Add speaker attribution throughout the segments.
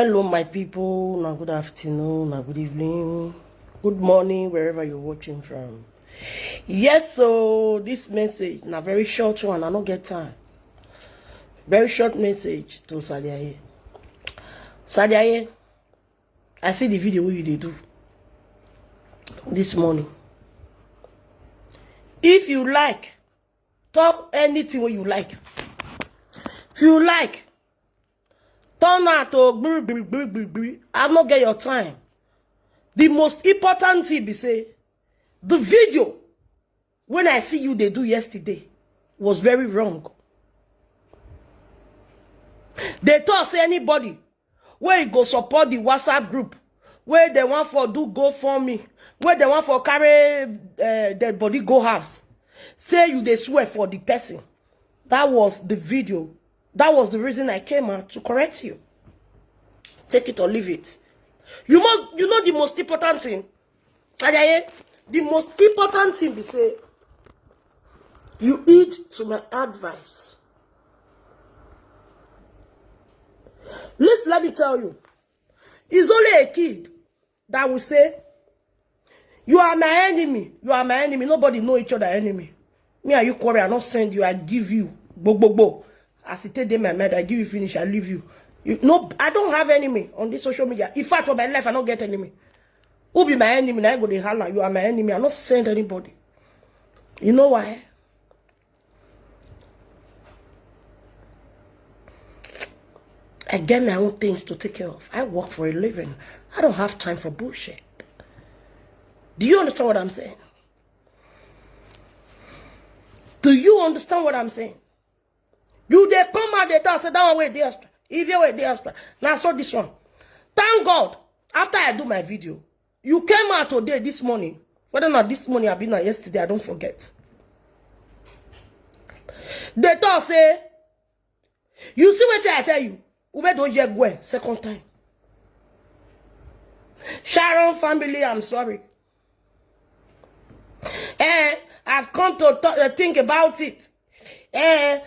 Speaker 1: Hello, my people. Now, good afternoon, now good evening, good morning, wherever you're watching from. Yes, so this message, now very short one, I don't get time. Very short message to Sadiaye. Sadiaye, I see the video you did do this morning. If you like, talk anything what you like. If you like, turn out to I not get your time. The most important thing be say, the video when I see you they do yesterday was very wrong. They thought say anybody where you go support the WhatsApp group, where they want for do go for me, where they want for carry their body go house, say you they swear for the person. That was the video. That was the reason I came out to correct you. Take it or leave it. You know the most important thing. The most important thing be say you heed to my advice. Let me tell you. It's only a kid that will say, you are my enemy. You are my enemy. Nobody know each other enemy. Me and you quarrel, I not send you, I give you. Bo. As it take my mind, I give you finish, I leave you. No, I don't have enemy on this social media. In fact, for my life, I don't get enemy. Who be my enemy? I go to holla, you are my enemy. I not send anybody. You know why? I get my own things to take care of. I work for a living. I don't have time for bullshit. Do you understand what I'm saying? Do you understand what I'm saying? You they come out they tell say that one way they extra. If you way they extra. Now I saw this one. Thank God. After I do my video, you came out today, this morning. Whether or not this morning I've been out yesterday, I don't forget. They thought say, you see what I tell you? Ube do ye go second time. Sharon family, I'm sorry. I've come to think about it.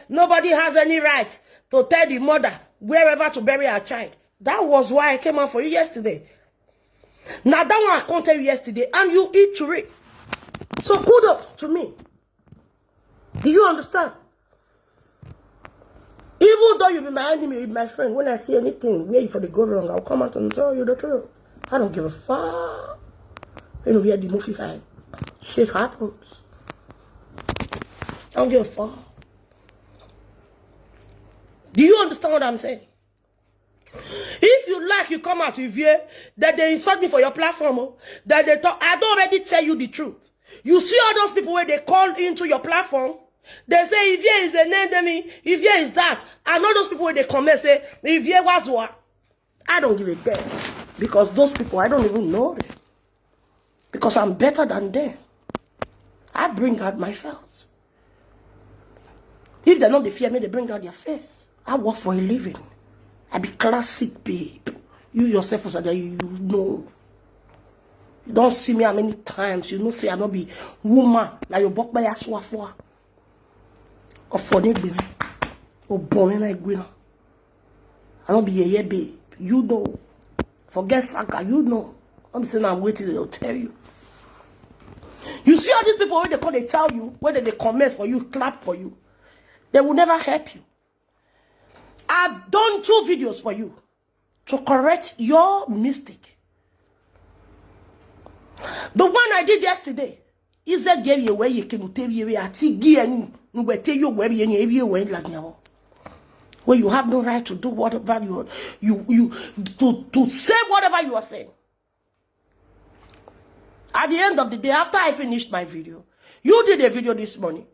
Speaker 1: Nobody has any right to tell the mother wherever to bury her child. That was why I came out for you yesterday. Now that one I can't tell you yesterday, and you eat to it. So kudos to me. Do you understand? Even though you be my enemy, you be my friend, when I see anything where you for the go wrong, I'll come out and tell you the truth. I don't give a fuck. You know, we had the movie high. Shit happens. I don't give a fuck. Do you understand what I'm saying? If you like, you come out with you, that they insult me for your platform, that they talk, I don't already tell you the truth. You see all those people where they call into your platform, they say Ivie is an enemy, Ivie is that. And all those people where they come and say, Ivie was what? I don't give a damn. Because those people, I don't even know them. Because I'm better than them. I bring out my face. If they're not the fear me, they bring out their face. I work for a living. I be classic, babe. You yourself was there, you know. You don't see me how many times. You know, say I not be woman. Like you walk by a swafwa. Or for them, baby. Or boring like Gwina. I don't be a yeah, babe. You know. Forget Saka, you know. I'm saying I'm waiting, they'll tell you. You see all these people when they call, they tell you, whether they comment for you, clap for you. They will never help you. I've done 2 videos for you to correct your mistake. The one I did yesterday is that gave you where you can tell you where you have no right to do whatever to say whatever you are saying. At the end of the day, after I finished my video, you did a video this morning.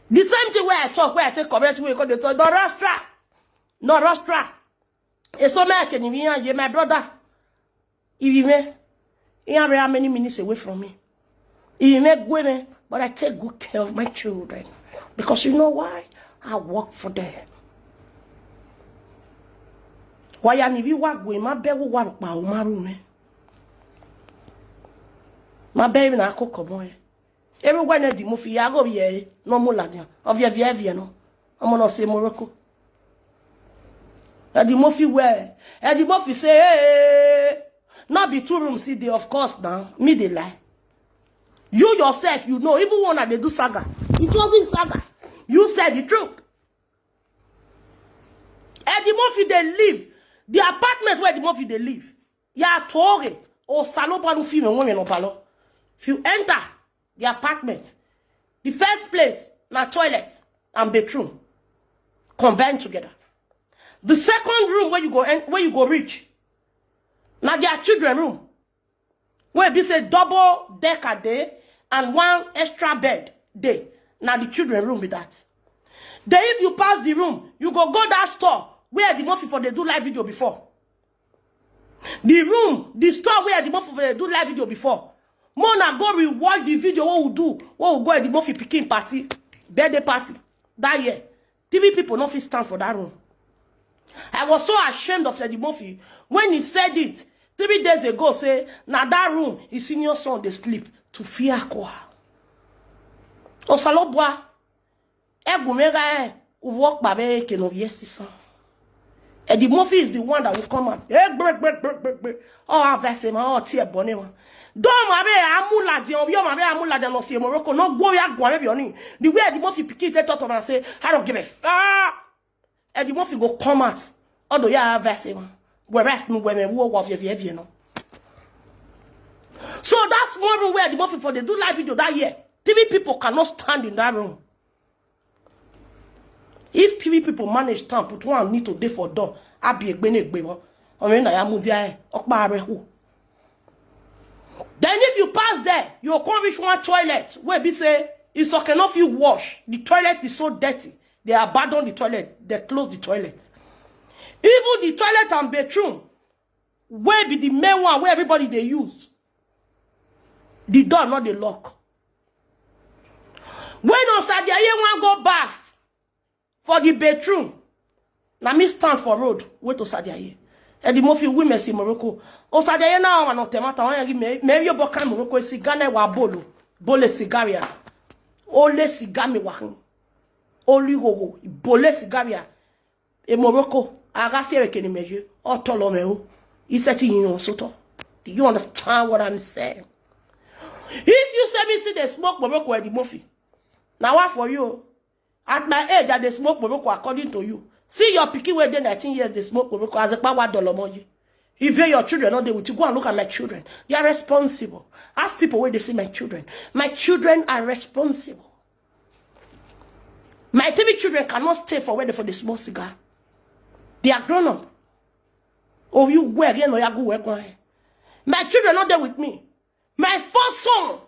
Speaker 1: The same thing where I talk, where I take correct, where they talk, no rostra. It's so much can you my brother. If you how many minutes away from me. You make women, but I take good care of my children. Because you know why? I work for them. Why am I work with my baby work by my room? My baby na cook boy. Everyone at the movie, I go here, no more ladian. Of your no. I'm gonna say Morocco. Eddie Murphy where? Eddie Murphy say, hey, not be 2 rooms see they of course now. Me they lie. You yourself, you know, even when they do saga, it wasn't saga. You said the truth. Eddie Murphy they live. The apartment where Eddie Murphy they live. Ya tore or salon pa nou film when no palo. If you enter the apartment, the first place na toilet and bedroom combined together. The second room where you go reach, now their children room, where be say double decker day and 1 extra bed day. Now the children room with that. Then if you pass the room, you go that store where the Murphy for they do live video before. The store where the Murphy for they do live video before. Mona go rewatch the video what we go at the Murphy picking party, birthday party that year. TV people not fit stand for that room. I was so ashamed of Eddie Murphy when he said it 3 days ago. Say, now that room, his senior son, they sleep to fear quoi. Osalobwa, egumega, walk babe, Enogie son. Eddie Murphy is the one that will come out. Oh, verse ma, oh, tear bonema. Don't mabe amula di obio mabe amula di no see Morocco no go ya gwan bioni. The way Eddie Murphy pick it talk and say, I don't give a fuck. Eddie Murphy go come out. Although ya verse ma. We rest me when wo of ye no. So that's one room where Eddie Murphy for they do live video that year. TV people cannot stand in that room. If TV people manage to put one need to day for door, I be a gbene. I mean, I am there. Then if you pass there, you come reach one toilet where be say it's okay enough you wash. The toilet is so dirty. They abandon the toilet. They close the toilet. Even the toilet and bedroom, where be the main one where everybody they use. The door not the lock. When Osadiaye want go bath for the bedroom, now me stand for road wait Osadiaye. Eddie Murphy women see Morocco. Osadiaye now and automata maybe you bokan Morocco sigane wa bole cigaria. Ole sigame wahin. Oli gogo bole cigaria. E Morocco agasi rekeni meje otolomeo. Iseti yin soto. Do you understand what I'm saying? If you say me see they smoke Morocco Eddie Murphy. Now what for you? At my age that they smoke Morocco according to you. See your pikin where they 19 years they smoke Morocco as a power dollar money. If your children not there with you, go and look at my children. They are responsible. Ask people where they see my children. My children are responsible. My TV children cannot stay for where they smoke cigar. They are grown up. Oh, you work, you know you go work. My children not there with me. My first son,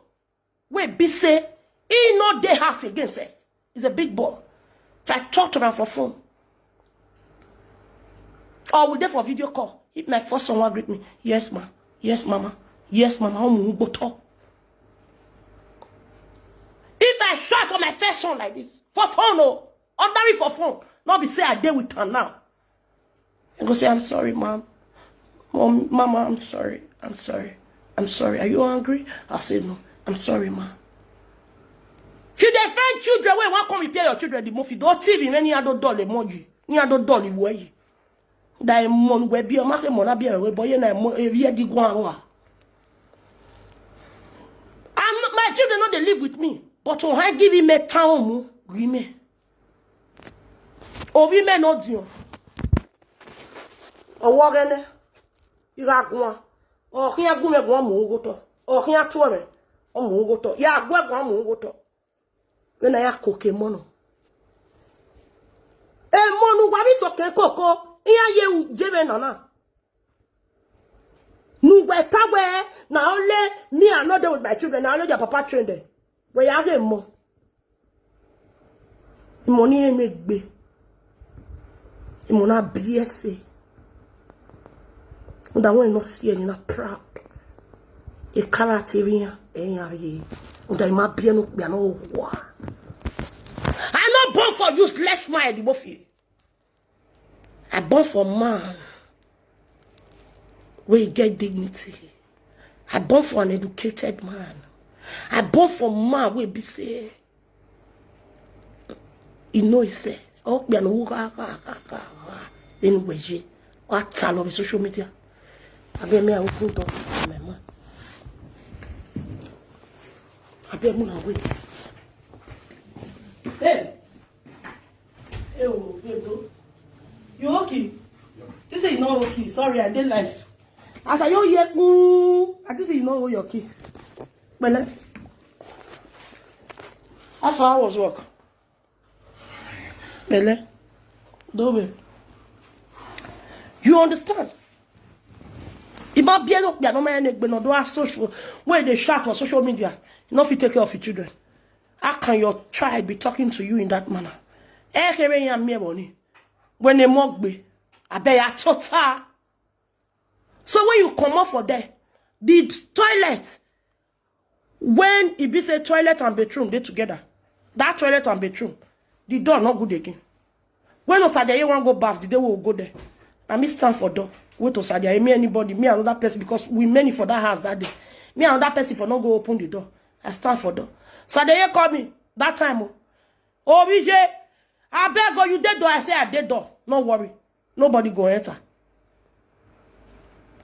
Speaker 1: where be say, he not there house against it. He's a big boy. If I talk to them for phone, or we there for video call, if my first son will greet me, yes, ma, yes, mama, yes, mama, if I shout on my first son like this, for phone, no, ordinary for phone, not be say I deal with her now. And go say, I'm sorry, mom. Mama, I'm sorry. I'm sorry. I'm sorry. Are you angry? I'll say, no. I'm sorry, ma. If you defend children, when you come repair your children, the Murphy, don't TV, any other dollar emoji. Ni other dollar way. That mon we be a market monabia, we boy, and Ivie Disguagua. And my children know they live with me. But when I give him a town, we may. Or we may not do. Or Warren, you got one. Or here go me one mogoto. Or here tour. Or mogoto. Ya go one mogoto. When I have cookie mono. E mono wabi so ken koko. Iya ye jebe nana. Nu we tawe na only me and not there with my children. Now only their papa train them. Where you have more. The money ain't make be. The money BSA. That one not see any not proud. A characterian, and that might be no war. I'm not born for useless man, the Buffy. I'm born for man where you get dignity. I'm born for an educated man. I'm born for man where be say, you know, he say, oh, Anyway, what all over social media? I bet me I open door for my man. I bet me I wait. Hey! Hey, oh, hey, bro. You okay? Yeah. This is not okay. Sorry, I didn't like. As I hear, I think you know your key. Well, that's how I was work. Bele, Dobe. You understand? It might be able to no man but no do social where they shout on social media. You know if you take care of your children. How can your child be talking to you in that manner? When they mock me, I bet ya total. So when you come out for there, the toilet, when it be say toilet and bedroom, they together. That toilet and bedroom, the door not good again. When Osadia want go bath, the day will go there. I me stand for door. Wait Osadia, me anybody, me another person, because we many for that house that day. Me another person for not go open the door. I stand for door. Osadia call me that time. Oh, VJ, I beg go, you dead door. I say I dead door. No worry. Nobody go enter.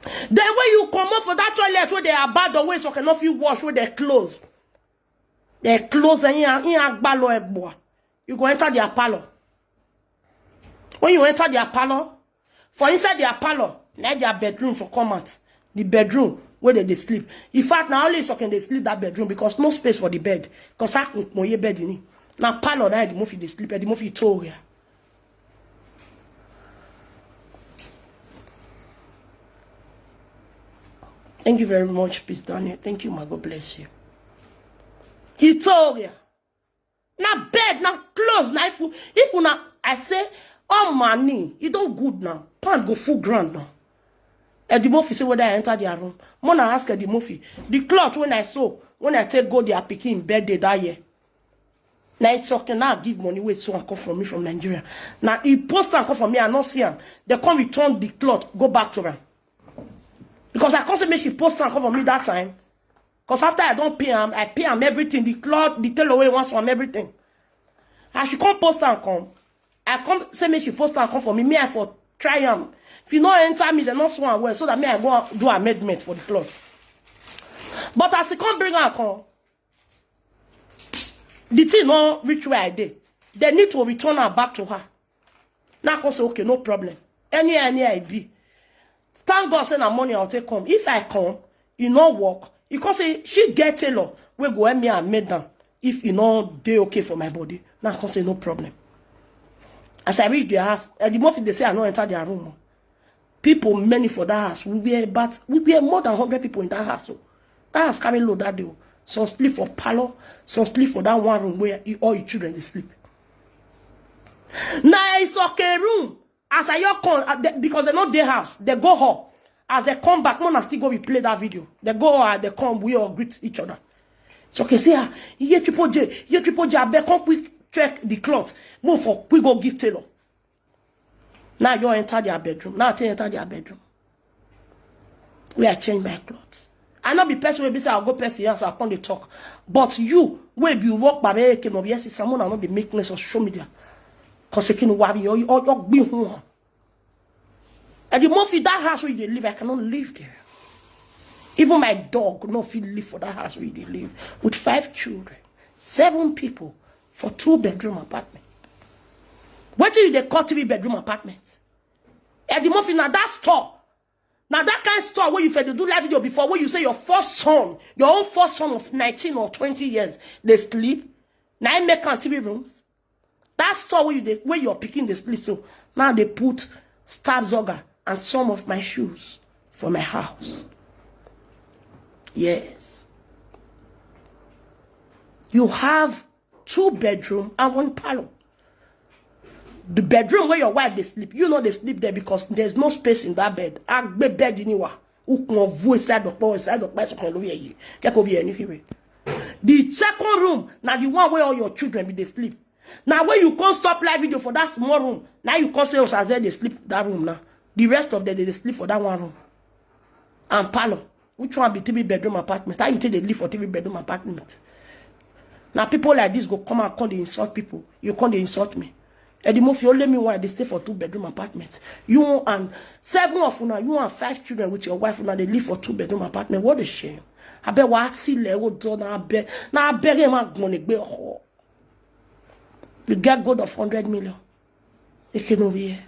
Speaker 1: Then when you come up for that toilet where they are bad the way so cannot feel wash where they close. They close and you go enter their parlor. When you enter their parlor, for inside their parlor, like their bedroom for comment. The bedroom where they sleep. In fact, now only so can they sleep that bedroom because no space for the bed. Because I can moye bed in it. Now parlor now the movie they sleep, the movie told here. Thank you very much, Peace Daniel. Thank you, my God bless you. He told you. Now bed, now clothes, now if you now, I say, oh money, you don't good now. Pan go full ground now. Eddie Murphy say whether I enter their room. Mona ask Eddie Murphy. The cloth when I saw, when I take go their picking birthday that year. Now it's okay, now give money wait so and come from me from Nigeria. Now he post and come from me, I not see him. They come return the cloth, go back to them. Because I can't say make she post and come for me that time. Because after I don't pay him, I pay him everything. The cloth, the tailaway wants from everything. And she come post and come. I can't say make she post and come for me. Me I for try him. If you not enter me, they not swan well. So that me I go do amendment for the cloth. But as she come bring her come, the thing not reach where I did. They need to return her back to her. Now I can say okay, no problem. Any I be. Thank God say na money I'll take come. If I come, you not work. You can say she get tailor. We go help me and make them. If you know they okay for my body. Now I can say no problem. As I reach their house, the more they say I not enter their room. People many for that house. We be more than 100 people in that house. So that house carry load that day. Some sleep for parlor, some sleep for that one room where all your children they sleep. Now it's okay room. As I come, because they're not their house, they go home. As they come back, Mona still go replay that video. They go they come, we all greet each other. So okay, say, you triple J, I bet come quick check the clothes. Move for we go give tailor. Now you enter their bedroom. Now I enter their bedroom. We are change my clothes. I not be person will be say I'll go person yes, I'll come to talk. But you, where you walk by me, can yes, someone will not be making this on social media. Because you can worry or be home. And the more for that house where they live, I cannot live there. Even my dog no feel live for that house where they live. With 5 children, 7 people for 2-bedroom apartment. What do they call 3-bedroom apartments? And the more for now that store. Now that kind of store where you said they do live video before, where you say your first son, your own first son of 19 or 20 years, they sleep. Now I make 3 rooms. That store where you're picking the split, so now they put Stabzoga and some of my shoes for my house. Yes. You have 2-bedroom and 1 parlor. The bedroom where your wife they sleep, you know they sleep there because there's no space in that bed. I bed anywhere. The second room, now the one where all your children be they sleep. Now when you can't stop live video for that small room, now you can't say as they sleep that room now. The rest of them they sleep for that one room. And parlor. Which one be 3-bedroom apartment? How you think they live for 3-bedroom apartment? Now people like this go come and come they insult people. You come they insult me. Eddie Murphy only me why they stay for 2-bedroom apartments. You and 7 of una, you and 5 children with your wife, una they live for 2-bedroom apartment. What a shame. I bet what see level done. I bet now I bet him you get good of 100 million. You can over here.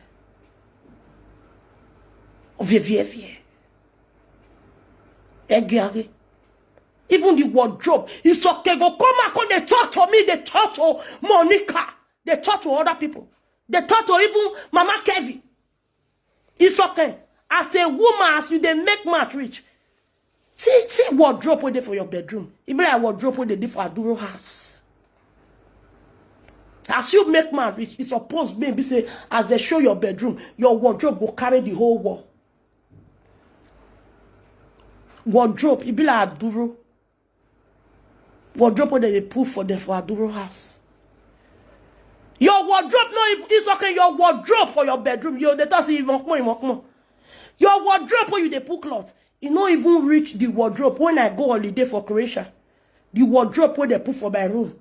Speaker 1: Even the wardrobe, it's okay. Go come back when they talk to me, they talk to Monica, they talk to other people, they talk to even Mama Kevin. It's okay. As a woman, as you they make much rich. See wardrobe where they for your bedroom. It be like wardrobe where they did for a Aduro house. As you make man rich, it's supposed maybe say as they show your bedroom, your wardrobe will carry the whole wall. Wardrobe, it be like Aduro. Wardrobe where they put for them for Aduro house. Your wardrobe, no, it's okay. Your wardrobe for your bedroom, you they talk even more. Your wardrobe where you they put clothes, you not even reach the wardrobe when I go holiday for Croatia. The wardrobe where they put for my room,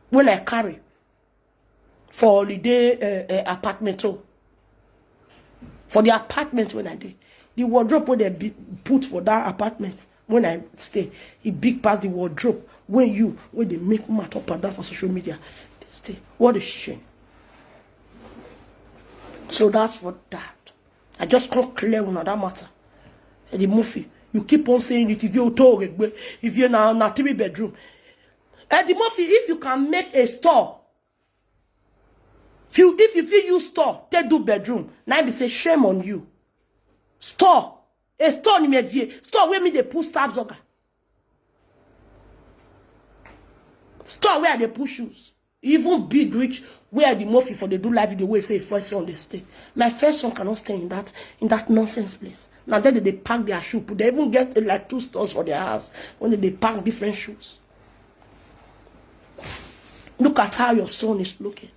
Speaker 1: when I carry for holiday apartment too. For the apartment when I did, the wardrobe where they put for that apartment when I stay, it big past the wardrobe when they make matter up and down for social media. They stay. What a shame. So that's for that. I just can't clear on that matter. The movie, you keep on saying it if you're now 3-bedroom. Eddie Murphy, if you can make a store, if you use store, they do bedroom. Now they say shame on you. Store. A store in IVIE. Store where me they put stabs on. Store where they put shoes. Even big rich where the Murphy for they do live video where say first son they stay. My first son cannot stay in that nonsense place. Now then they pack their shoe. They even get like 2 stores for their house when they pack different shoes. Look at how your son is looking.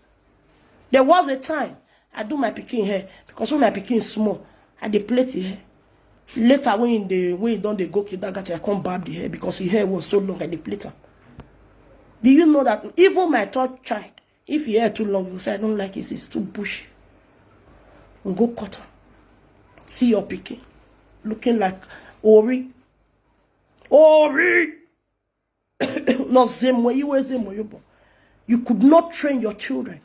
Speaker 1: There was a time I do my picking hair because when my picking is small, I dey plait the hair. Later when he done the go kindergarten, I can't barb the hair because his hair was so long I dey plait am. Do you know that even my 3rd child, if he hair too long, you say I don't like it, it's too bushy. We go cut her. See your picking. Looking like Ori. Ori! Not same way, you were same way. You could not train your children.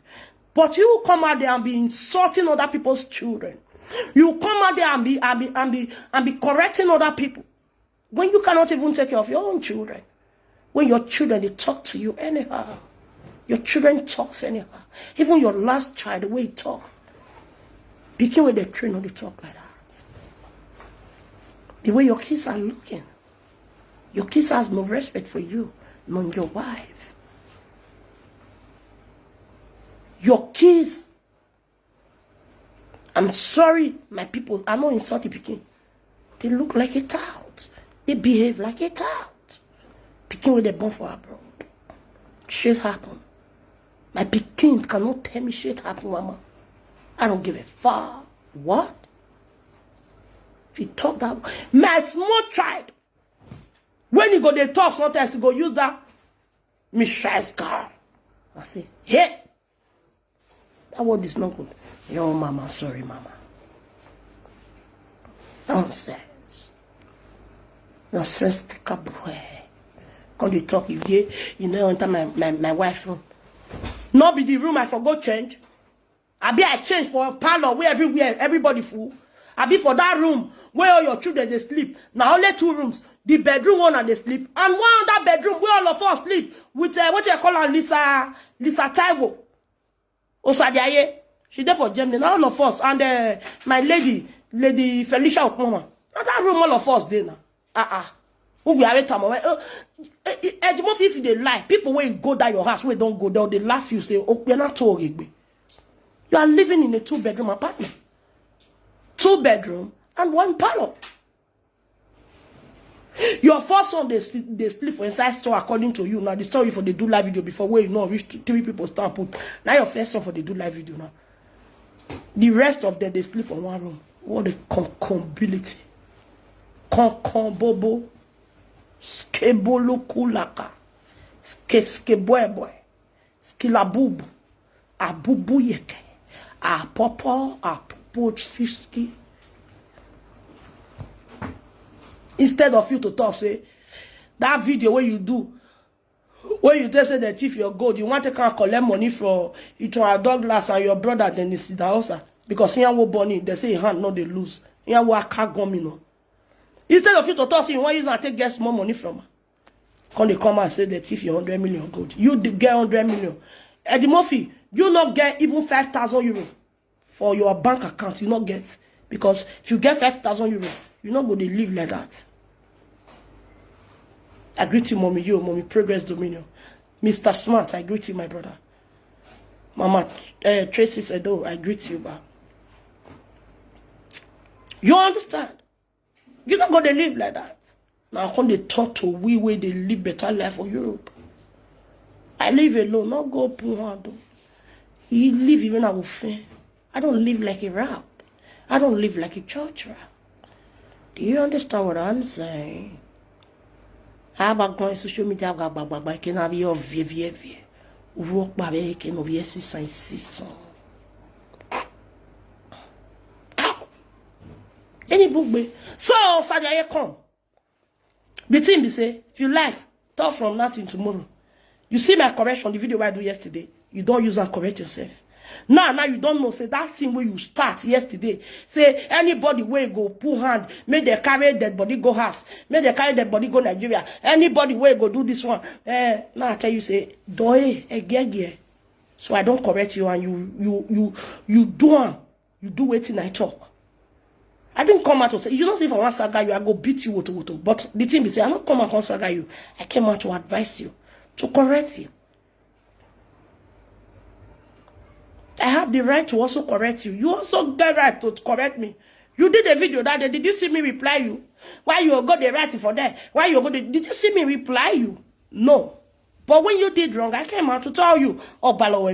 Speaker 1: But you will come out there and be insulting other people's children. You come out there and be correcting other people. When you cannot even take care of your own children. When your children, they talk to you anyhow. Your children talks anyhow. Even your last child, the way he talks. Begin with the train or they talk like that. The way your kids are looking. Your kids has no respect for you, nor your wife. Your kids. I'm sorry, my people. I'm not insulting Pekin. They look like a tout. They behave like a tout. Pekin with a born for abroad. Shit happen. My Pekin cannot tell me shit happen, mama. I don't give a fuck. What? If you talk that, my small child. When you go they talk, sometimes you go use that Michelle's car. I say, hey, that word is not good. Yo, mama, sorry, mama. Nonsense. Nonsense, take a boy. When they talk, if you know, enter my wife's room. Not be the room I forgot change. I be I change for a parlor where everybody full. I be for that room where all your children they sleep. Now only 2 rooms. The bedroom one and they sleep. And one other bedroom where all of us sleep. With what you call her Lisa Taiwo. Osadiaye. She there for Germany. Now all of us. And my lady Felicia OKPAMEN. Not that room all of us there now. Who we are time if they lie, people when go down your house, we don't go down, they laugh you, say, oh, you're not talking. You are living in a 2-bedroom apartment. 2-bedroom and 1 parlor. Your first son, they sleep for inside store according to you. Now, the story for the do live video before where you know reach 3 people start put. Now, your first son for the do live video now. The rest of them, they sleep for 1 room. What a concombility. Concombobo. Skebolo kulaka. Skeboy boy. Skilabubu. a bubu yeke, a popo, a popo chiski. Instead of you to talk, say, that video where you do, where you just say that if you're gold, you want to come collect money from Douglas and your brother, then it's IDAHOSA. Because here will bunny, they say hand no they lose. Here will can't go me no. Instead of you to talk, say you want to take get more money from her. When they come and say that if you're 100 million gold, you get 100 million. Eddie Murphy, you not get even 5,000 euro for your bank account. You not get, because if you get 5,000 euro, you're not going to live like that. I greet you, mommy, Progress Dominion. Mr. Smart, I greet you, my brother. Mama Tracy said, oh, I greet you back. You understand? You're not going to live like that. Now, when they talk to we where they live better life for Europe. I live alone, not go poor. You live even a fan. I don't live like a rap. I don't live like a church rap. Do you understand what I'm saying? I have a going social media, I can have your vie. Work by the can of yes, any book, so Sadia come. The thing be say, if you like, talk from nothing tomorrow. You see my correction, the video I do yesterday, you don't use and correct yourself. Now you don't know, say that thing where you start yesterday, say anybody where go pull hand, make they carry dead body go house, make they carry dead body go Nigeria, anybody where go do this one. Now I tell you, say, doe, so I don't correct you and you do waiting I talk. I didn't come out to say, you don't say if I want to saga you, I go beat you with. But the thing is, say, I don't come out to saga you. I came out to advise you, to correct you. I have the right to also correct you. You also get right to correct me. You did a video that day. Did you see me reply you? Why you got the right for that? Why you got the... Did you see me reply you? No. But when you did wrong, I came out to tell you, oh, Balo,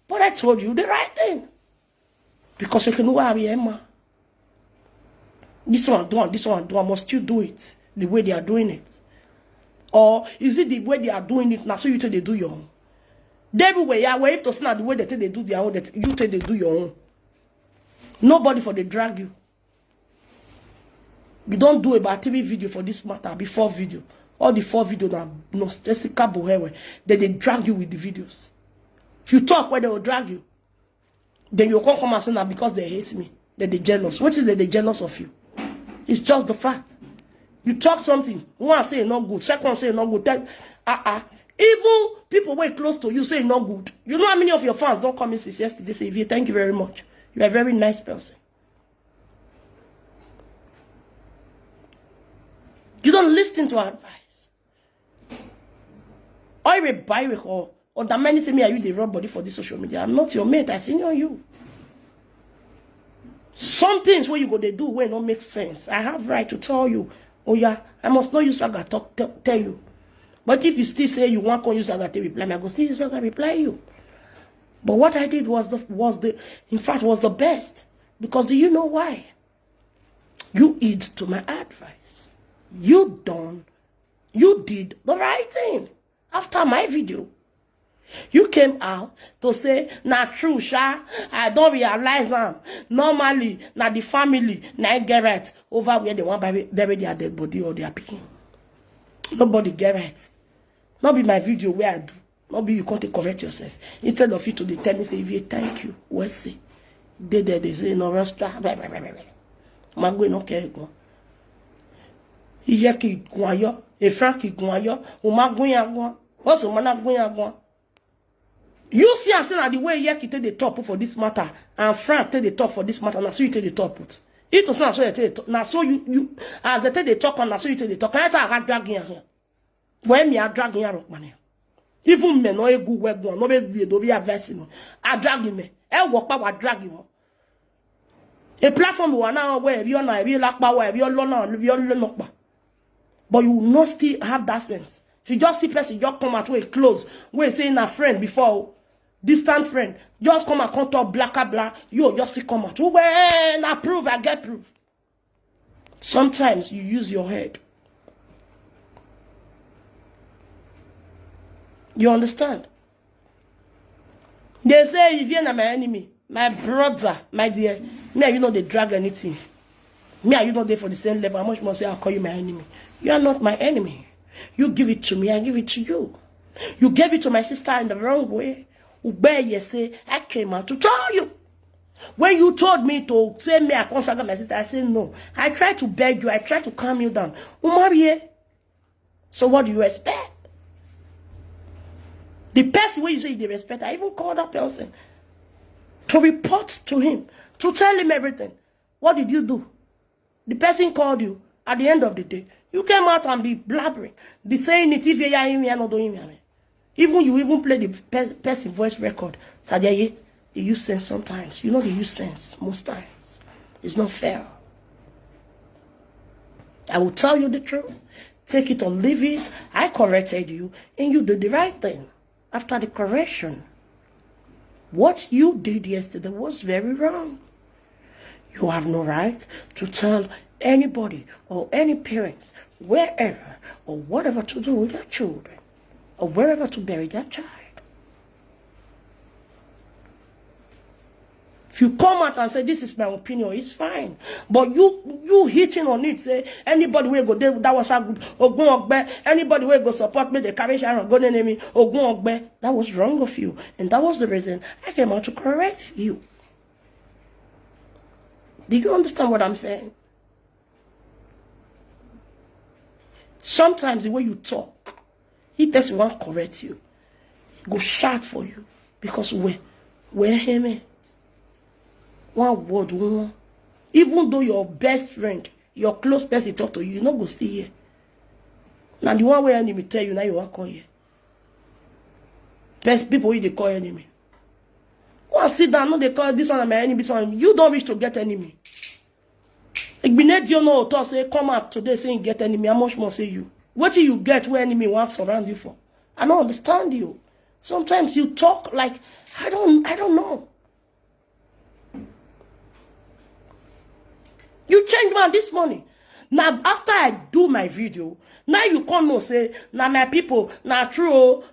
Speaker 1: but I told you the right thing. Because you can worry, Emma. This one do, must you do it the way they are doing it? Or is it the way they are doing it now so you tell they do your own? Everywhere, yeah, where if to snap the way they tell they do their own, that you tell they do your own. Nobody for they drag you. You don't do about TV video for this matter, before video. All the 4 videos that no cabo then they drag you with the videos. If you talk where they will drag you, then you can't come and say now because they hate me. That they jealous. What is that they jealous of you? It's just the fact. You talk something, one say not good, second say not good. Then, even people way close to you say not good. You know how many of your fans don't come in since yesterday say, Ivie, thank you very much. You are a very nice person. You don't listen to advice. Or the many say me, are you the wrong body for this social media? I'm not your mate, I senior you. Some things where you go they do where not make sense. I have right to tell you. Oh yeah, I must not use Saga tell you. But if you still say you want to use Saga to reply me, I go still use Saga reply you. But what I did was the best. Because do you know why? You heed to my advice. You did the right thing. After my video, you came out to say, "Na true, Sha. I don't realize normally, na the family, na get right over where they want to bury their dead body or their picking. Nobody get right. Not be my video where I do. Not be you can't correct yourself. Instead of you to tell me, say, Ivie, thank you. Well, say, they say, no, Rasta. Magwe no care. Iye ki guayo, e frank ki guayo, o magwe agwa. What's the man agwa? You see, I say the way Yeki take the top for this matter, and Frank take the top for this matter, and so you take the top put. It was not so you take the top. Now so you as they take the top, and so you take the top. I thought I dragging here. When me are dragging here, man. Even me no a good work one, no be advice no. I dragging me. I walk by what dragging. A platform one now where you na be like power, you learn, you learn. But you will not still have that sense. If you just see person just come out with close, we saying a friend before. Distant friend, just come and come talk black, you just come out. When I prove, I get proof. Sometimes you use your head. You understand? They say Ivie na my enemy. My brother, my dear. Me and you know they drag anything. Me and you not there for the same level. How much more say I'll call you my enemy? You are not my enemy. You give it to me, I give it to you. You gave it to my sister in the wrong way. Ube say I came out to tell you. When you told me to say me I consult my sister, I said no. I tried to beg you, I tried to calm you down. Umarie. So what do you expect? The person where you say they respect, I even called that person to report to him, to tell him everything. What did you do? The person called you. At the end of the day, you came out and be blabbering, be saying it if you are not doing it. Even you even play the person voice record. Sadiaye, they use sense sometimes. You know they use sense most times. It's not fair. I will tell you the truth. Take it or leave it. I corrected you, and you did the right thing. After the correction, what you did yesterday was very wrong. You have no right to tell anybody or any parents wherever or whatever to do with their children or wherever to bury their child. If you come out and say this is my opinion, it's fine. But you hitting on it, say anybody will go there, that was a good Ogun Ogbe, anybody will go support me, the carry Sharon go enemy, Ogun Ogbe. That was wrong of you. And that was the reason I came out to correct you. Do you understand what I'm saying? Sometimes the way you talk, he person won't correct you. He go shout for you. Because we're him. One word, one. Even though your best friend, your close person talk to you, you not go stay here. Now the one way enemy tell you, now you won't call here. Best people they call enemy. Go sit down, no they call this one my enemy, this one. You don't wish to get enemy. It be net you know to say come out today saying get enemy. How much more say you? What do you get where enemy wants surround you for? I don't understand you. Sometimes you talk like I don't know. You change man this morning. Now after I do my video, now you come and say, now my people, not true.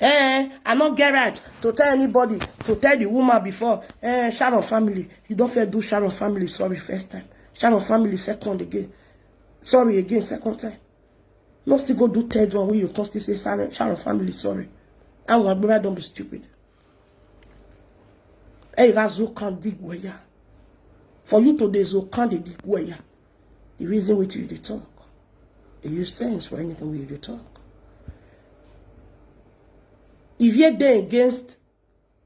Speaker 1: I not get right to tell anybody, to tell the woman before, Sharon family, you don't fair do Sharon family, sorry, first time. Sharon family, second again. Sorry again, second time. Not still go do third one when you constantly say Sharon family, sorry. And one brother don't be stupid. Hey, Razo can't dig where ya. For you to so can't dig where ya. The reason with you they talk. They use sense for anything we they talk. If you're there against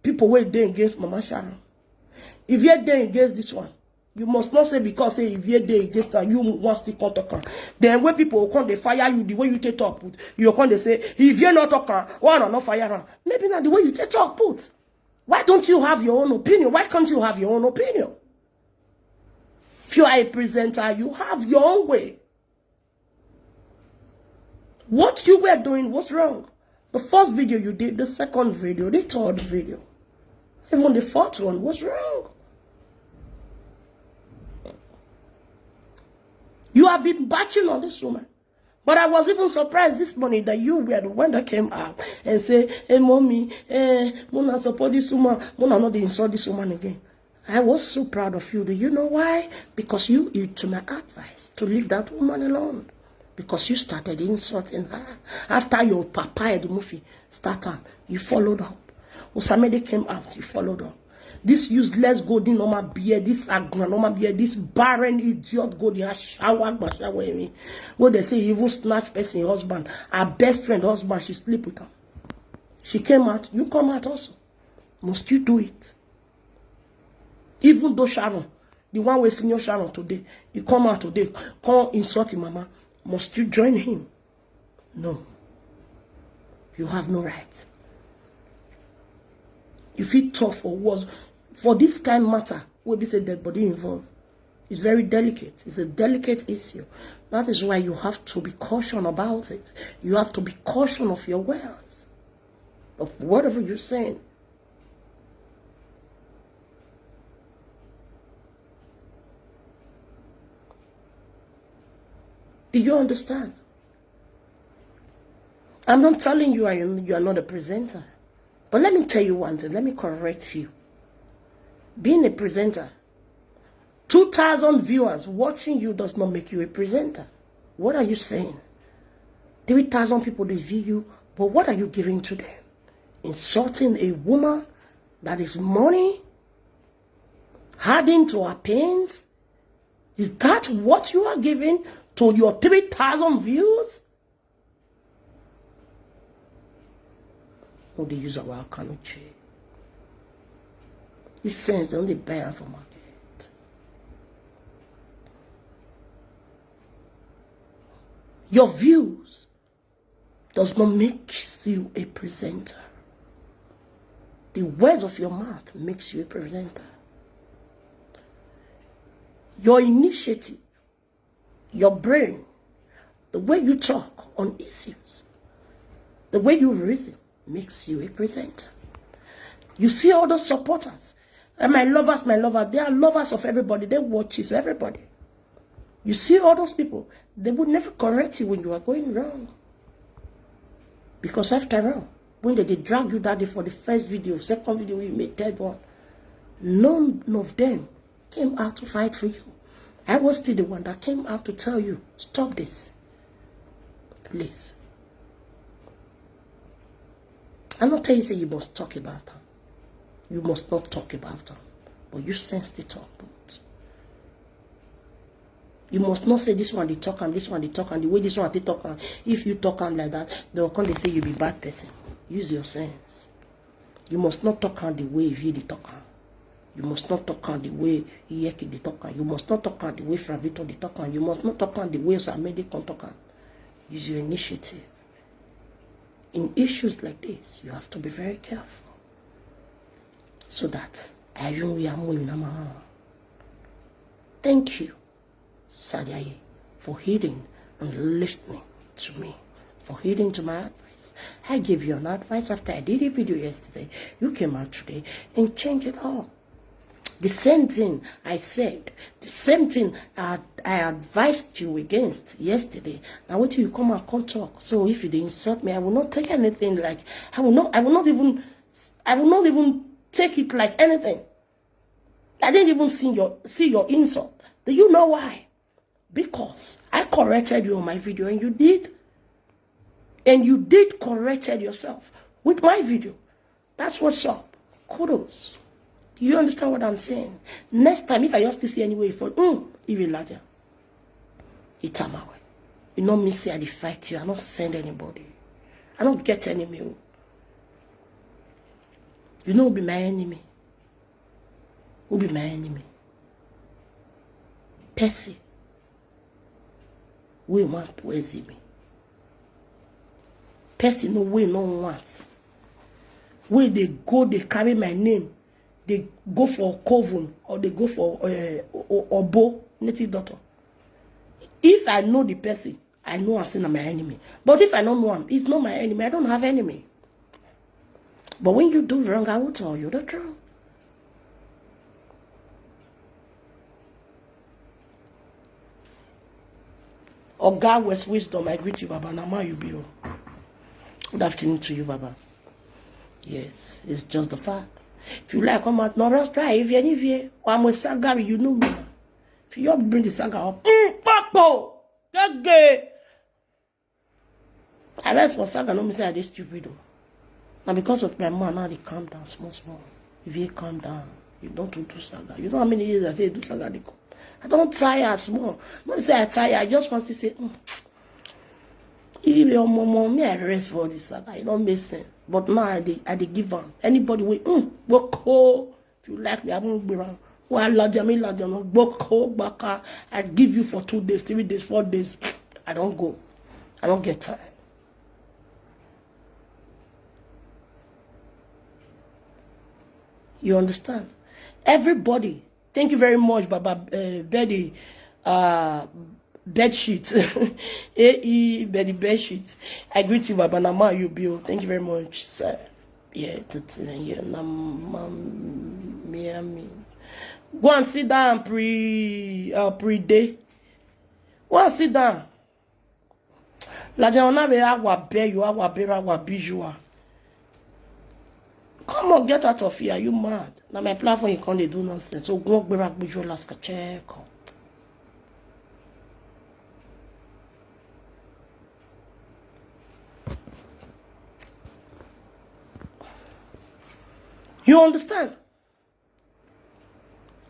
Speaker 1: people who are there against Mama Sharon, if you're there against this one, you must not say because say if you're there against her, you want to come talk. Then when people come they fire you the way you take talk put, you come they say if you're not talking, why not fire her? Maybe not the way you take talk put. Why don't you have your own opinion? Why can't you have your own opinion? If you are a presenter, you have your own way. What you were doing was wrong. The first video you did, the second video, the third video, even the fourth one was wrong. You have been batching on this woman. But I was even surprised this morning that you were the one that came out and say, hey, mommy, Mona support this woman. Mona not insult this woman again. I was so proud of you. Do you know why? Because you to my advice to leave that woman alone. Because you started insulting her. After your papa at the movie started, you followed up. Osamede came out, you followed up. This useless golden normal beard, this agronormal beard, this barren idiot golden shower me. What they say, he even snatch person husband. Her best friend husband, she sleep with her. She came out, you come out also. Must you do it? Even though Sharon, the one with senior Sharon today, you come out today, come insult him, mama. Must you join him? No. You have no right. If it tough or was for this kind of matter, will be said dead body involved. It's very delicate. It's a delicate issue. That is why you have to be cautious about it. You have to be cautious of your words, of whatever you're saying. Do you understand? I'm not telling you you are not a presenter. But let me tell you one thing. Let me correct you. Being a presenter, 2,000 viewers watching you does not make you a presenter. What are you saying? 3,000 people, they view you, but what are you giving to them? Insulting a woman that is money, adding to her pains? Is that what you are giving to your 3,000 views? No, they use our canoche. This sense they only buy her for market. Your views does not make you a presenter. The words of your mouth makes you a presenter. Your initiative, your brain, the way you talk on issues, the way you reason makes you a presenter. You see all those supporters, and my lovers, they are lovers of everybody. They watches everybody. You see all those people, they would never correct you when you are going wrong. Because after all, when they drag you that day for the first video, second video, you made third one, none of them came out to fight for you. I was still the one that came out to tell you, stop this. Please. I'm not telling you you must talk about them. You must not talk about them. But you sense the talk. You must not say this one they talk and this one they talk and the way this one they talk and if you talk and like that, they'll come they say you be bad person. Use your sense. You must not talk on the way Ivie they talk on. You must not talk on the way Iyeki they talk on. You must not talk on the way Fravito they talk on. You must not talk on the way Samedi can talk on. Use your initiative. In issues like this, you have to be very careful. So that thank you, Sadiaye, for heeding and listening to me, for heeding to my advice. I gave you an advice after I did a video yesterday. You came out today and changed it all. The same thing I said, the same thing I advised you against yesterday. Now wait till you come and come talk. So if you didn't insult me, I will not take anything like I will not even take it like anything. I didn't even see your insult. Do you know why? Because I corrected you on my video and you did. And you did corrected yourself with my video. That's what's up. Kudos. You understand what I'm saying? Next time, if I just see anyway for even larger, it's my way. You know me say I fight you. I don't send anybody. I don't get any mail. You know who be my enemy? Who be my enemy? Percy. We want poison me. Percy no way no want. Where they go, they carry my name. They go for coven or they go for Obo, native daughter. If I know the person, I know I'm saying I'm my enemy. But if I don't know him, he's not my enemy. I don't have enemy. But when you do wrong, I will tell you the truth. Oh God, West Wisdom, I greet you, Baba. Nama you be. Good afternoon to you, Baba. Yes, it's just the fact. If you like, come out, no rest try. If you I'm with Saga, you know me. If you bring the Saga up, Papo, that gay. I rest for Saga, no me say I did stupid. Now because of my mom, now they calm down, small. If you calm down, you don't do Saga. You know how many years I do Saga? They come. I don't tire small. Not say I tire. I just want to say, if your mom, me I rest for this Saga. It don't make sense. But now I dey give on. Anybody will boko. If you like me, I won't be around. Wahala, boko, baka. I give you for 2 days, 3 days, 4 days. I don't go. I don't get time. You understand? Everybody. Thank you very much, Baba Betty. Bed sheet. Betty bed sheet. I greet you, Baba Nama you Bill. Thank you very much, sir. Yeah, Miami. Go and sit down pre-day. Go and sit down. La jana be agua be you agua bera agua bijua. Come on, get out of here. Are you mad? Now my platform, you can't do nonsense. So go back with your last check up. You understand?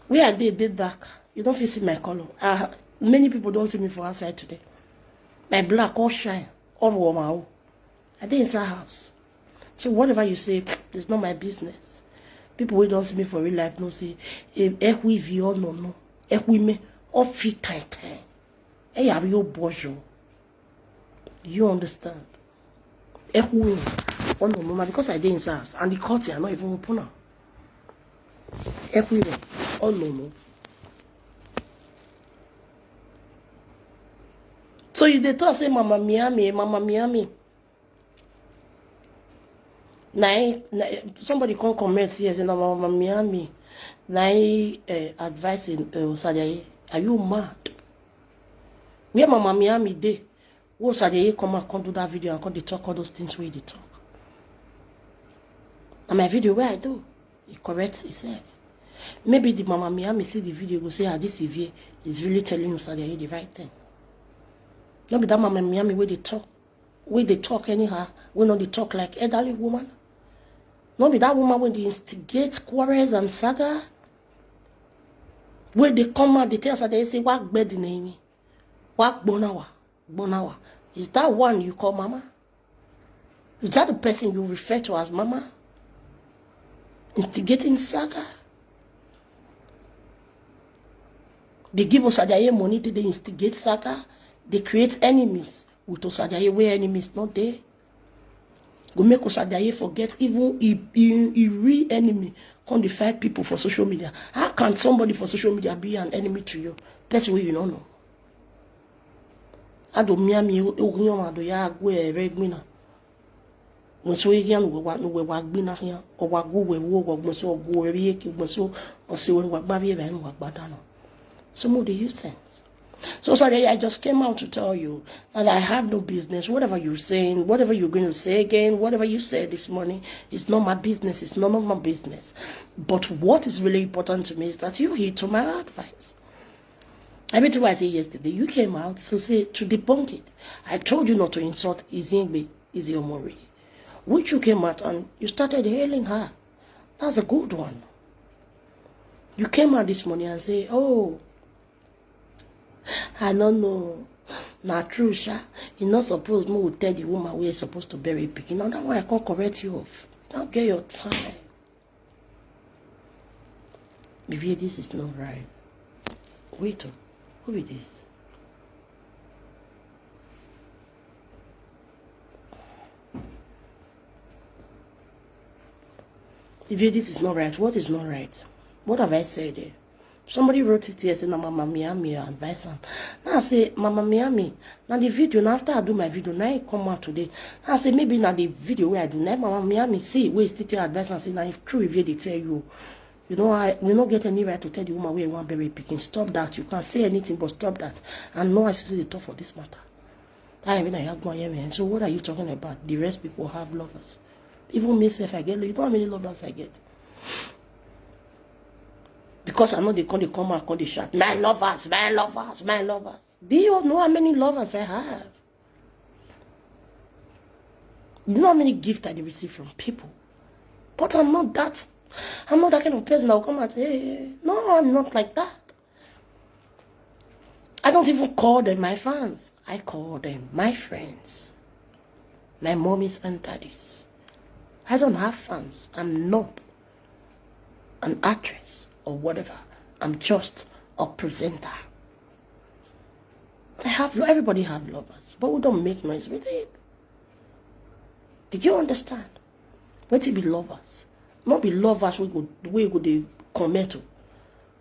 Speaker 1: Where I did dark. You don't feel see my color. Many people don't see me for outside today. My black all shine, all warm. I did inside house. So whatever you say, it's not my business. People who don't see me for real life don't say, IVIE or no. IVIE or fit time. Hey, have your bojo. You understand? IVIE or no, because I did inside house. And the court are not even open now. IVIE or no. So you dey talk say Mama Miami. Now somebody come comment here say Mama Miami. Now advising Sadiaye. Are you mad? Where Mama Miami dey? Wo Sadiaye come do that video and come they talk all those things where they talk. And my video where I do, it corrects itself. Maybe the Mama Miami see the video go say, this Ivie is really telling Sadiaye the right thing. Not be that Mama Miami where they talk anyhow, we know they talk like elderly woman. Not be that woman when they instigate quarrels and saga. Where they come out, they tell us that they say, "What bed in Amy? What bonawa?" Is that one you call Mama? Is that the person you refer to as Mama? Instigating saga. They give Osadiaye money, they instigate saga. They create enemies with Osadiaye where enemies not there. Go make Osadiaye forget even a real enemy can fight people for social media. How can somebody for social media be an enemy to you? Person where you don't know. Ado miami ognion ado ya agwe regmina. Mweso egian we wagbina here or wagu we wo mweso go eke mweso or se when wagbavi ebe wagbadano. Some of the use sense. So sorry, I just came out to tell you that I have no business. Whatever you're saying, whatever you're going to say again, whatever you said this morning, it's not my business. It's none of my business. But what is really important to me is that you heed to my advice. Everything I said yesterday, you came out to debunk it. I told you not to insult Izingbe, Iziomori, which you came out and you started hailing her. That's a good one. You came out this morning and say, oh, I don't know. Not true, Sha. You're not supposed to tell the woman where you're supposed to bury picking. Now that's why I can't correct you off. You don't get your time. Maybe this is not right. Wait, who is this? Maybe this is not right. What is not right? What have I said there? Somebody wrote it here saying, Mama Miami, advise him. Now I say, Mama Miami, now the video, now after I do my video, now it come out today. Now I say, maybe now the video where I do, now Mama Miami, see, where is still advice and say, now if true, if they tell you, you know, we don't get any right to tell the woman where you want berry picking. Stop that. You can't say anything, but stop that. And no, I should the talk for this matter. So what are you talking about? The rest people have lovers. Even myself, I get, you know how many lovers I get? Because I know they come out, they shout, my lovers, my lovers, my lovers. Do you know how many lovers I have? You know how many gifts I receive from people? But I'm not that kind of person that will come and say, hey, no, I'm not like that. I don't even call them my fans. I call them my friends. My mommies and daddies. I don't have fans. I'm not an actress or whatever. I'm just a presenter. Everybody have lovers, but we don't make noise with it. Did you understand? What to be lovers? Not be lovers we go the way they comment to.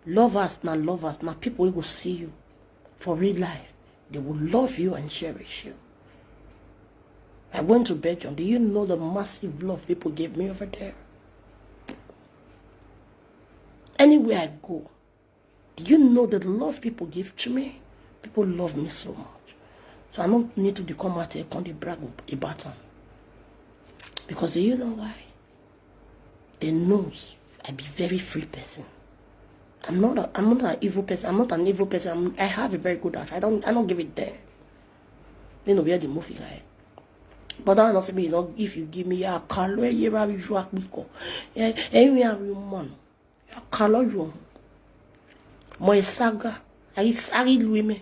Speaker 1: Lovers, now people will go see you for real life. They will love you and cherish you. I went to Belgium. Do you know the massive love people gave me over there? Anywhere I go, do you know the love people give to me? People love me so much. So I don't need to come out here and brag about them. Because do you know why? They knows I be very free person. I'm not an evil person. I'm not an evil person. I have a very good heart. I don't give it there. You know where the movie guy. But that doesn't mean, you know, if you give me a color, you are you man. A color you. My saga. I sagi me. Me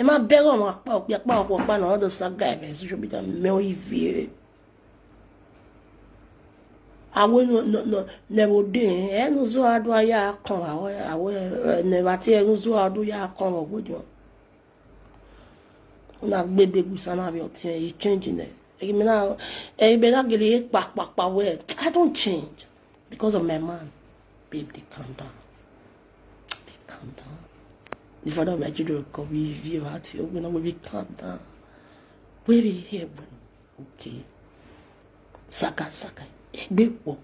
Speaker 1: ma bego ma pa na do saga e so be dan me Ivie. Awo no never dey e no zo ado ya kan awo ne ba ti e no zo ado ya kan ogojo. Una gbebe gusana bi o ti e change ne. E me na e be na gele pa we. I don't change because of my man. Babe, they calm down. They calm down. If I don't let you do a review at you, we're not going to calm down. Where we here, okay. Saka, big walk.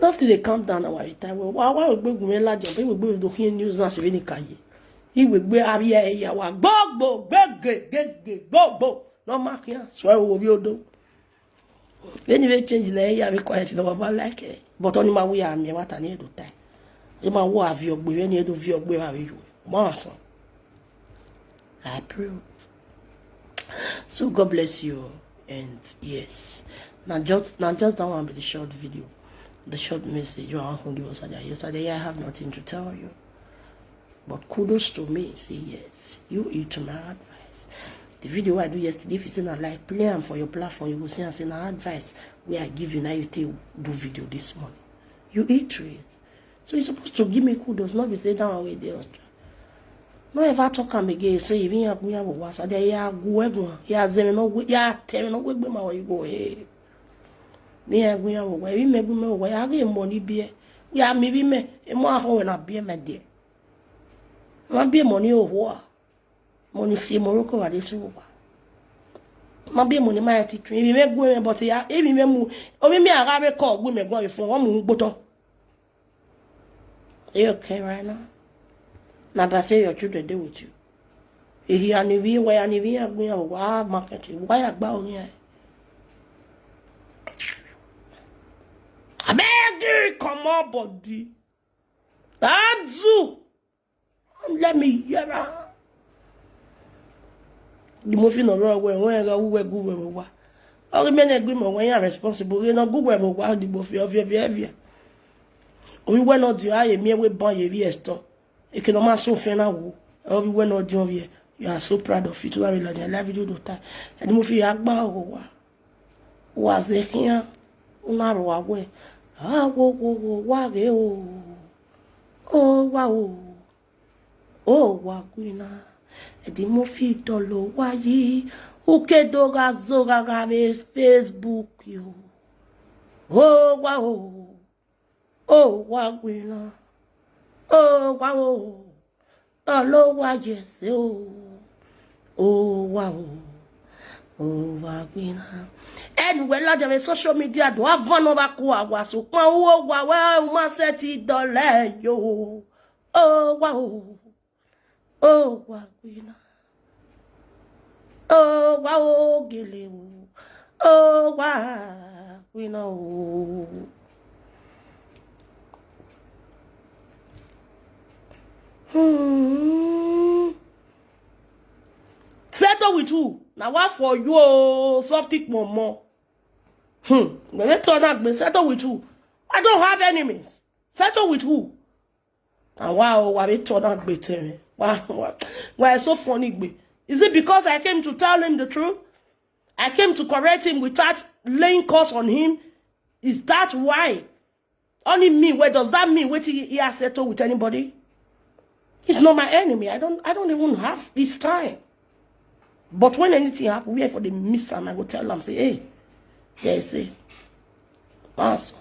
Speaker 1: After they calm down our time, why we go to large job? We go to hear news now. Se veni kaye. He will be here. Wa go. No mark here. So we will do. When you change the area, we quiet. No one like it. But only my way, I'm what I need to time. You might have your boy, any of your boy, Master. I pray. So God bless you. And yes, now just that one be the short video, the short message you are going to give us yesterday. I have nothing to tell you, but kudos to me. Say yes, you eat to my advice. The video I do yesterday, if you say not like play them for your platform, you will see and say now advice where I give you now you take do video this morning. You eat to it. So you're supposed to give me kudos, not be say down away there. No ever talk am again. So even you go was there ya go ya zeme no ya tell no go ma where you go eh. Me ya go where we me where ya get money be. Ya me be me e mo ahon na be me there. Ma be money o ho. Money si Morocco wa dey so. Ma be money ma ti tun. E me go me but ya e me mu o me ara record go me go fun won mu gboto. Are you okay right now? Now, but say your children deal with you. If you are Ivie, why are Ivie going to wow market? Why are you here? I beg you, come on, body. That's you. Let me hear her. The movie no wrong when I go Google. I remember agreement when you are responsible. You know Google what the movie of your behavior. We went not do I me we buy a store. You can almost so fair now. We went not do here. You are so proud of it. I love you do time. And the movie Agba was the here. Unaro away. Ah wo oh wow. Oh wagwina. The movie dolo wayi. Uke doga zoga gabe Facebook you. Oh wow. Oh, wagwina. Oh, wow. Hello, why yes. Oh, wow. Oh, wagwina. Anyway, lodge of social media do have one over Kuawa. So, oh, wow, ma seti dole yo. Oh, wow. Oh, wagwina. Oh, wow, gile. Oh, wagwina. Settle with who? Now what for you softy more? When they turn up, settle with who? I don't have enemies. Settle with who? And why they turn up better? Why so funny? Is it because I came to tell him the truth? I came to correct him without laying curse on him? Is that why? Only me. Where does that mean? Wait till he has settled with anybody? He's not my enemy. I don't even have this time. But when anything happens, wait for the miss him, I go tell them, say, hey, yeah, say, awesome.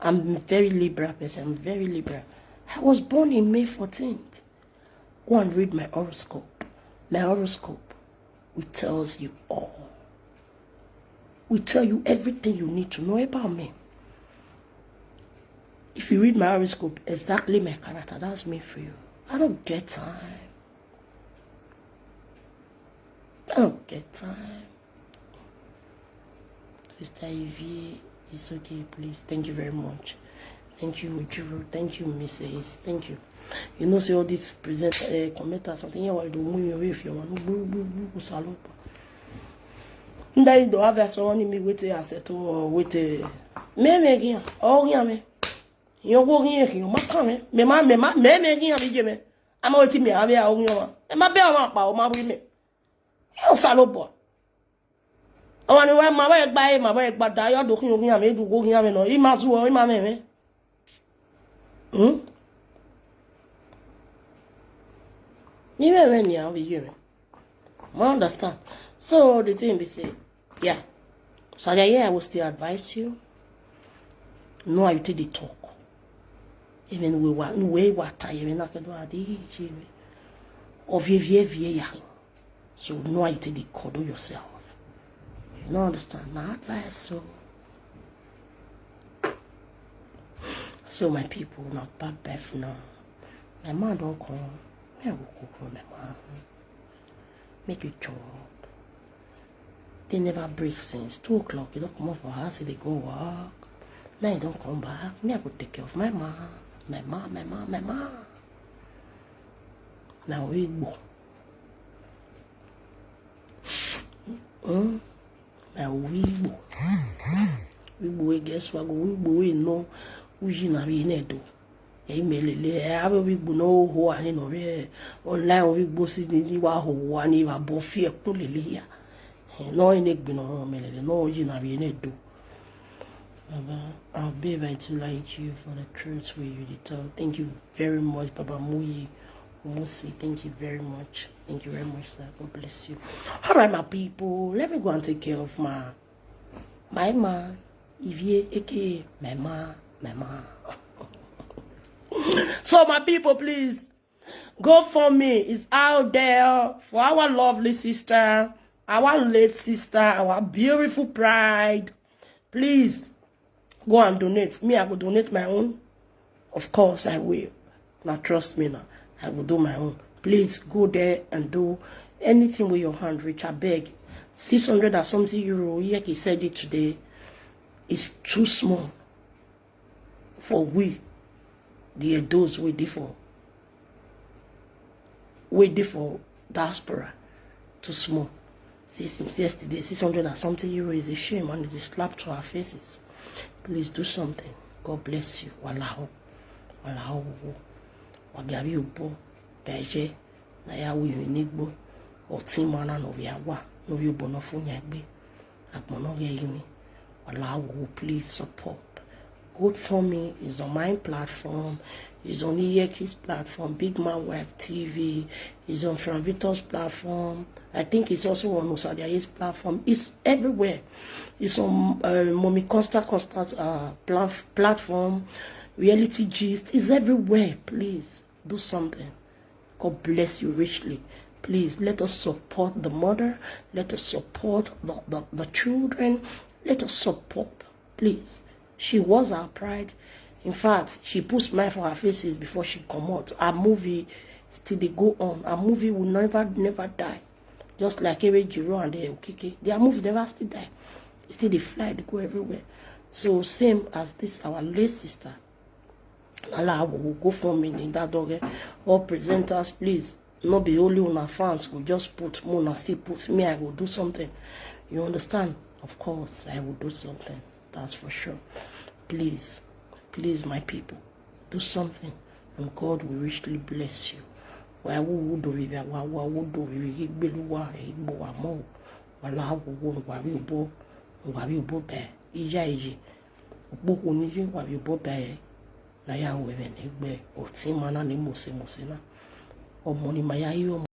Speaker 1: I'm a very liberal person. I'm very liberal. I was born in May 14th. Go and read my horoscope. My horoscope, it tells you all. We tell you everything you need to know about me. If you read my horoscope, exactly my character, that's me for you. I don't get time. I don't get time. Sister Ivie, it's okay, please. Thank you very much. Thank you, Ujuru. Thank you, Mrs. Thank you. You know, say all this present commenters, something you want to move away if you want to salopa. Ndai do have someone in me with a asset or with a me again. Oh, yeah, me. You're walking here, you must come. Me, again, me. I'm going to me, I will own you. And my bell up, my women. You salopa. I want to wear my way by my way, but I don't know you to go here. No, you must worry, my man. Even when you are with you, I understand. So the thing we say, yeah. So I will still advise you. No, I take the talk. Even we were no way what I even not do a or vie. So no, I take the call yourself. You don't understand? My advice, so my people, not bad Beth now. My man don't come. I will cook for my man. Make a job. They never break since 2 o'clock. You don't come up for house, they go work. Now you don't come back. Me, I go take care of my mom. My mom. Now we go. Now we go. We guess what we know. Uji na we nedo. Emelele ave we no ho ani no re online we go si ni wa ho ani wa bo fi ekun lele ya. No ene gbino melele no uji na we nedo. Baba, I'll be able to like you for the truth where you did tell. Thank you very much, Baba Muyi. Musi, thank you very much. Thank you very much, sir. God bless you. All right, my people, let me go and take care of my man, Ivie, aka my man. So, my people, please, go for me. It's out there for our lovely sister, our late sister, our beautiful bride. Please, go and donate. Me, I will donate my own. Of course, I will. Now, trust me now. I will do my own. Please go there and do anything with your hand, Rich. I beg. 600 or something euro. Like he said it today. It's too small for we. The those wait for diaspora. Too small. Since yesterday, 600 or something euro is a shame and it's a slap to our faces. Please do something. God bless you. Wahala. Wagabi ubo, beje, na ya wi nigbo, oti mana no viawa, no vi ubo no funyagbe, agmono yimi. Wahala, please support. Good for me is on my platform, is on Iyeki's platform, Big Man Wife TV, is on Frank Victor's platform. I think it's also on Osadia's platform. It's everywhere. It's on Mommy Constant platform. Reality gist is everywhere. Please do something. God bless you richly. Please let us support the mother. Let us support the children. Let us support. Please. She was our pride. In fact, she put smile for her faces before she come out. Our movie still they go on. Our movie will never die. Just like Ewe Jiro and the Okike. Their movie never still die. Still they fly, they go everywhere. So same as this, our late sister. Allah will go for me in that dog. All presenters, please, not be only on our fans. Will just put Mona, still put me. I will do something. You understand? Of course, I will do something. That's for sure. Please, my people, do something, and God will richly bless you. Why would do we? Why would do we? Beluwa, Igbo, Amo, Allah will worry bo bear. Ija, book on you, why you bo bear. Na ya wewe negbe, oti mana ni mose na. O moni maya yo